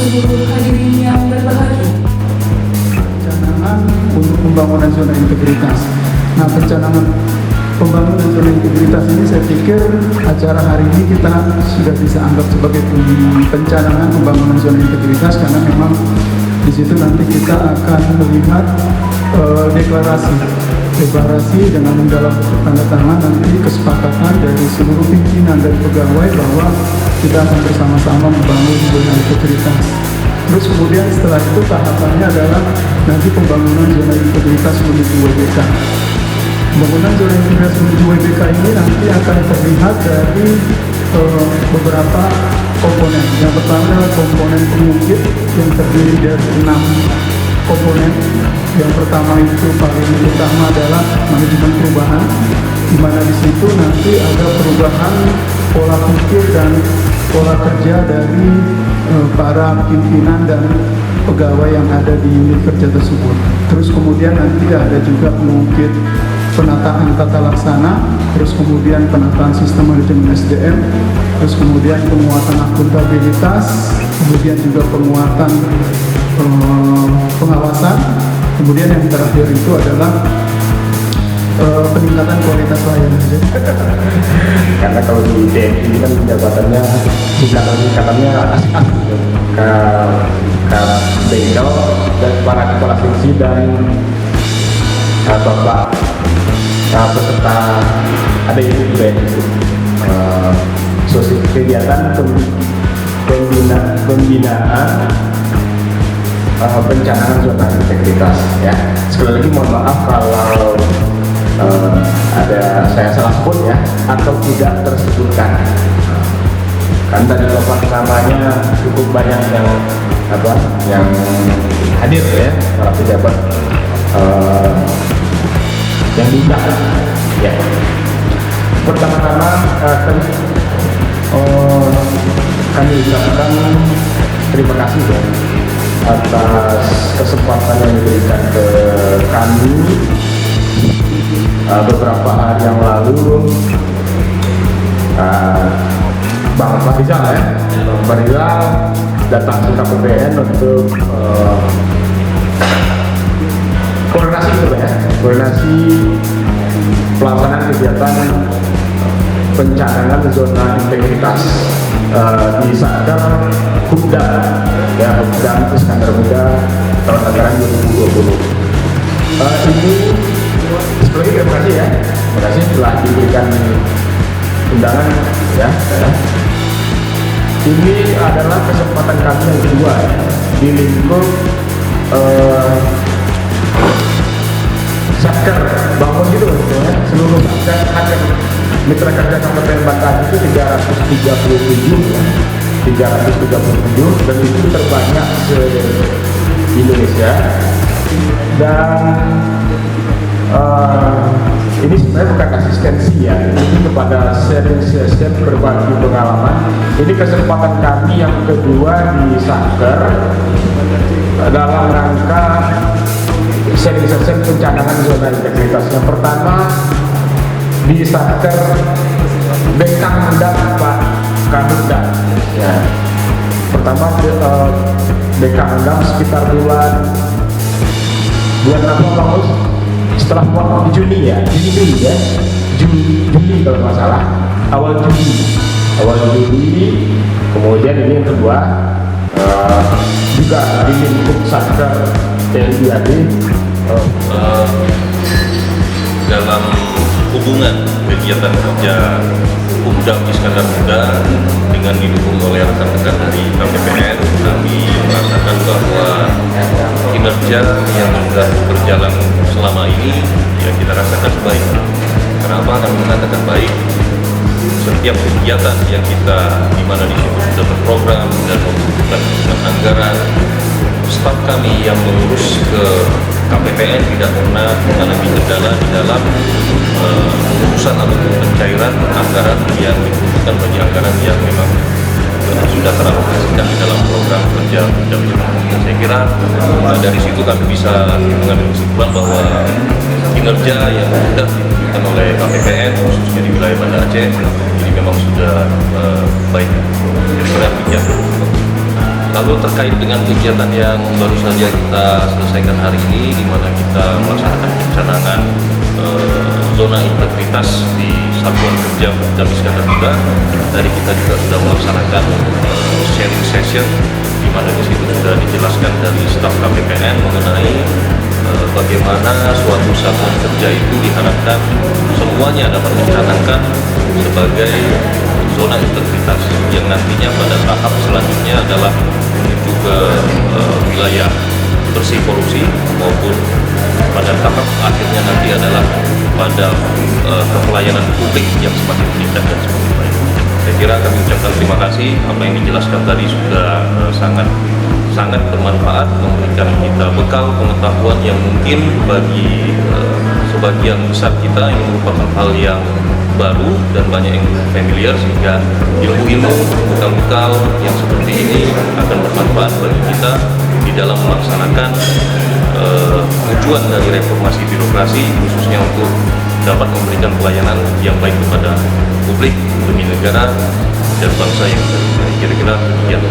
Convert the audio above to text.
seluruh hadirin yang berbahagia. Pencanangan untuk pembangunan zona integritas. Nah, pencanangan pembangunan zona integritas ini saya pikir acara hari ini kita sudah bisa anggap sebagai pencanangan pembangunan zona integritas, karena memang di situ nanti kita akan melihat deklarasi dengan menggalang tanda tangan nanti kesepakatan dari seluruh pimpinan dan pegawai bahwa kita akan bersama-sama membangun zona integritas. Terus kemudian setelah itu tahapannya adalah nanti pembangunan zona integritas menuju WBK. Pembangunan zona integritas menuju WBK ini nanti akan terlihat dari beberapa komponen. Yang pertama adalah komponen pengungkit yang terdiri dari 6 komponen. Yang pertama itu paling utama adalah manajemen perubahan, di mana di situ nanti ada perubahan pola pikir dan pola kerja dari para pimpinan dan pegawai yang ada di unit kerja tersebut. Terus kemudian nanti ada juga mengungkit penataan tata laksana, terus kemudian penataan sistem manajemen SDM, terus kemudian penguatan akuntabilitas, kemudian juga penguatan pengawasan, kemudian yang terakhir itu adalah peningkatan kualitas layanan. Karena kalau di TNI ini kan jabatannya di belakang katanya asik-asik ke bengkel dan para kepala seksi dan bapak peserta ada ini juga yang sosial kegiatan pembinaan pencanangan zona integritas ya. Sekali lagi mohon maaf kalau ada saya salah sebut ya atau tidak tersebutkan. Kan tadi bapak namanya cukup banyak yang hadir ya, para pejabat yang diundang ya. Pertama-tama kami ucapkan terima kasih ya atas kesempatan yang diberikan ke kami beberapa hari yang lalu. Bang Farizal ya, Bang Farizal datang ke KPPN untuk koordinasi gitu ya, koordinasi pelaksanaan kegiatan pencanangan zona integritas di Satker Humda ya, Humda Iskandar Muda tahun anggaran 2020. Ini sekali lagi terima kasih ya, terima kasih telah diberikan undangan ya. Ini adalah kesempatan kami yang kedua ya, di lingkup Satker bangun gitu ya, seluruh Satker mitra kerja Kabupaten Batam itu 337 ya, 337 dan itu terbanyak se-Indonesia. Dan ini sebenarnya bukan asistensi ya, ini kepada sharing session berbagi pengalaman. Ini kesempatan kami yang kedua di Satker dalam rangka sharing session pencanangan zona integritas. Yang pertama di Satker Bekang Mendak Pak Kahunda ya. Pertama Bekang Mendak sekitar bulan apa Bang? Setelah waktu di Juni ya, Juni ya, Juni kalau nggak salah, awal Juni. Kemudian ini yang kedua juga di lingkup Satker TNI AD dalam hubungan kegiatan kerja Humda Iskandar Muda dengan didukung oleh rekan-rekan dari KPPN, kami merasakan bahwa kinerja yang sudah berjalan selama ini ya kita rasakan baik. Kenapa kami mengatakan baik? Setiap kegiatan yang kita di mana di situ sudah berprogram dan membutuhkan anggaran, staf kami yang mengurus ke KPPN tidak pernah mengalami kendala di dalam urusan atau pencairan anggaran yang dibutuhkan bagi anggaran yang memang sudah teralokasikan di dalam program kerja. Saya kira dari situ kami bisa mengambil kesimpulan bahwa kinerja yang sudah ditunjukkan oleh KPPN khususnya di wilayah Banda Aceh ini memang sudah baik. Kira-kira demikian. Lalu terkait dengan kegiatan yang baru saja kita selesaikan hari ini, di mana kita melaksanakan pencanangan zona integritas di Satuan Kerja Pemda Iskandar Muda. Tadi kita juga sudah melaksanakan sharing session, di mana di situ sudah dijelaskan dari staf KPPN mengenai bagaimana suatu satuan kerja itu diharapkan semuanya dapat mencanangkan sebagai zona integritas yang nantinya pada tahap selanjutnya adalah menuju ke wilayah bersih korupsi, maupun pada tahap akhirnya nanti adalah pada kepelayanan publik yang semakin meningkat dan semakin baik. Saya kira kami ucapkan terima kasih. Apa yang dijelaskan tadi sudah sangat bermanfaat, memberikan kita bekal pengetahuan yang mungkin bagi sebagian besar kita yang merupakan hal yang baru dan banyak yang familiar, sehingga ilmu-ilmu bekal-bekal yang seperti ini akan bermanfaat bagi kita di dalam melaksanakan tujuan dari reformasi birokrasi, khususnya untuk dapat memberikan pelayanan yang baik kepada publik demi negara dan bangsa yang kira-kira demikian.